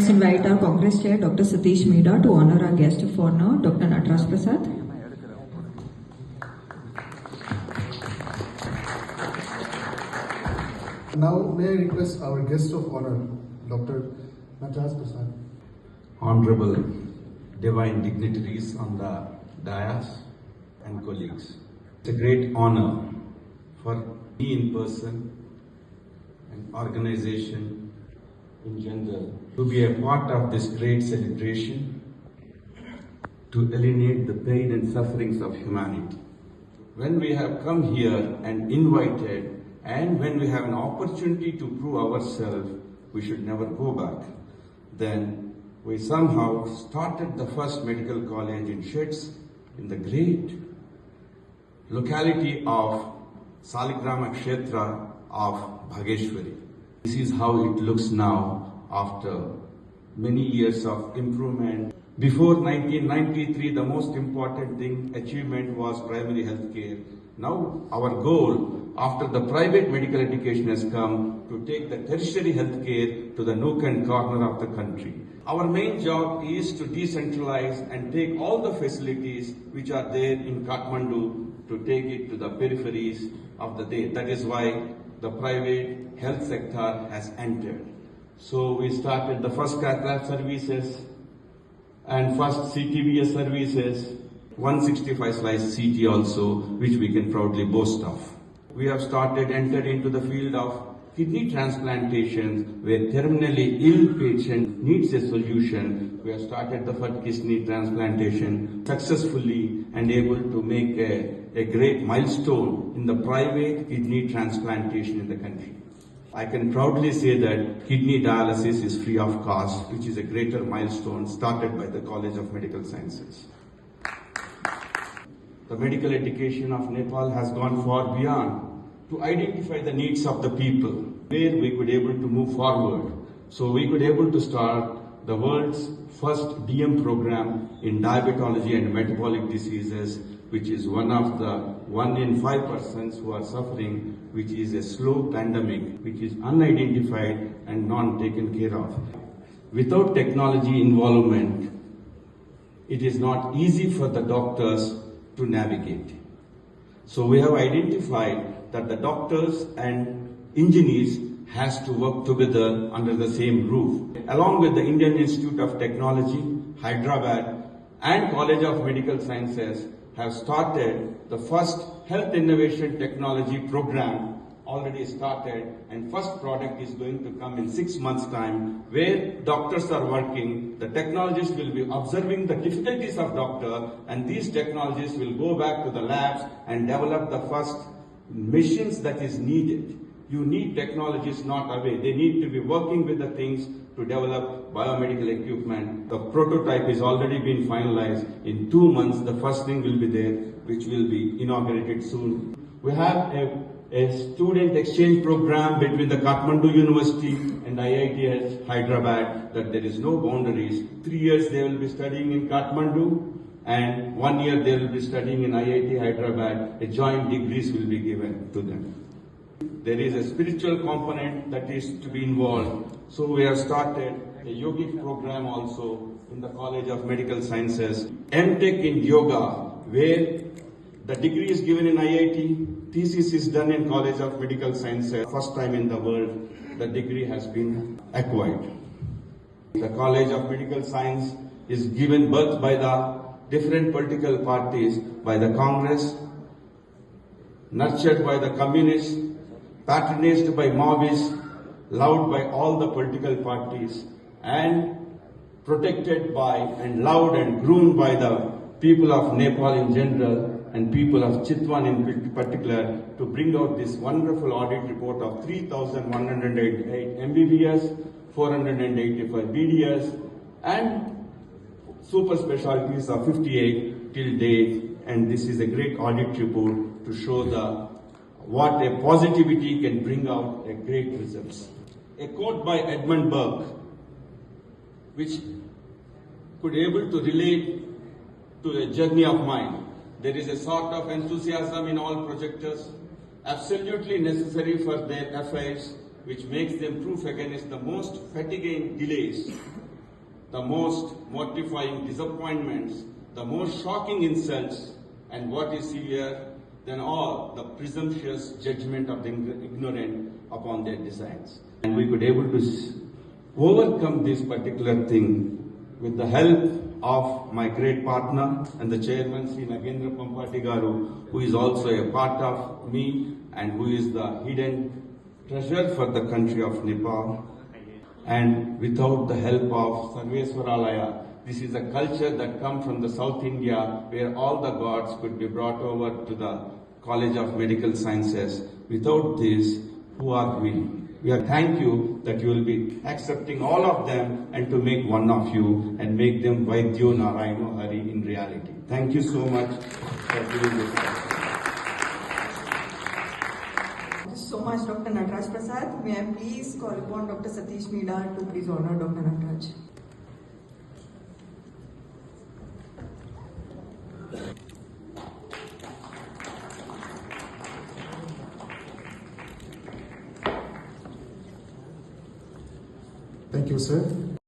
next invite our Congress Chair, Dr. Satish Mida, to honor our guest of honor, Dr. Nataraj Prasad. Now, may I request our guest of honor, Dr. Nataraj Prasad. Honorable divine dignitaries on the dais and colleagues. It's a great honor for me in person and organization in general to be a part of this great celebration to alleviate the pain and sufferings of humanity. When we have come here and invited, and when we have an opportunity to prove ourselves, we should never go back. Then we somehow started the first medical college in Sheds in the great locality of Saligrama Kshetra of Bhageshwari. This is how it looks now after many years of improvement. Before 1993, the most important achievement was primary health care. Now our goal after the private medical education has come to take the tertiary health care to the nook and corner of the country. Our main job is to decentralize and take all the facilities which are there in Kathmandu to take it to the peripheries of the day. That is why the private health sector has entered. So we started the first cath lab services and first CTVS services, 165 slice CT also, which we can proudly boast of. We have entered into the field of kidney transplantation, where terminally ill patient needs a solution. We have started the first kidney transplantation successfully and able to make a great milestone in the private kidney transplantation in the country. I can proudly say that kidney dialysis is free of cost, which is a greater milestone started by the College of Medical Sciences. The medical education of Nepal has gone far beyond to identify the needs of the people, where we could able to move forward. So we could able to start the world's first DM program in diabetology and metabolic diseases, which is one of the 1 in 5 persons who are suffering, which is a slow pandemic, which is unidentified and not taken care of. Without technology involvement, it is not easy for the doctors to navigate. So we have identified that the doctors and engineers has to work together under the same roof. Along with the Indian Institute of Technology, Hyderabad, and College of Medical Sciences have started the first health innovation technology program already started, and first product is going to come in 6 months' time, where doctors are working. The technologists will be observing the difficulties of doctor, and these technologists will go back to the labs and develop the first machines that is needed. You need technologists not away. They need to be working with the things to develop biomedical equipment. The prototype is already been finalized. In 2 months, the first thing will be there, which will be inaugurated soon. We have a student exchange program between the Kathmandu University and IIT Hyderabad, that there is no boundaries. 3 years they will be studying in Kathmandu, and 1 year they will be studying in IIT Hyderabad. A joint degrees will be given to them. There is a spiritual component that is to be involved. So we have started a yogic program also in the College of Medical Sciences. MTech in Yoga, where the degree is given in IIT, thesis is done in College of Medical Sciences. First time in the world, the degree has been acquired. The College of Medical Science is given birth by the different political parties, by the Congress, nurtured by the communists, patronized by Maoists, loved by all the political parties, and protected by and loved and groomed by the people of Nepal in general and people of Chitwan in particular, to bring out this wonderful audit report of 3,188 MBBS, 485 BDS, and super specialties of 58 till date. And this is a great audit report to show what a positivity can bring out a great results. A quote by Edmund Burke, which could able to relate to a journey of mine. There is a sort of enthusiasm in all projectors, absolutely necessary for their affairs, which makes them proof against the most fatiguing delays. the most mortifying disappointments, the most shocking insults, and what is severe than all, the presumptuous judgment of the ignorant upon their designs. And we could able to overcome this particular thing with the help of my great partner and the chairman, Sri Nagendra Pampati Garu, who is also a part of me and who is the hidden treasure for the country of Nepal. And without the help of Sarveswaralaya, this is a culture that comes from the South India where all the gods could be brought over to the College of Medical Sciences. Without this, who are we? We are thank you that you will be accepting all of them and to make one of you and make them Vaidyo Narayano Hari in reality. Thank you so much for doing this. Thank you so much, Dr. Nataraj Prasad. May I please call upon Dr. Satish Mida to please honor Dr. Nataraj. Thank you, sir.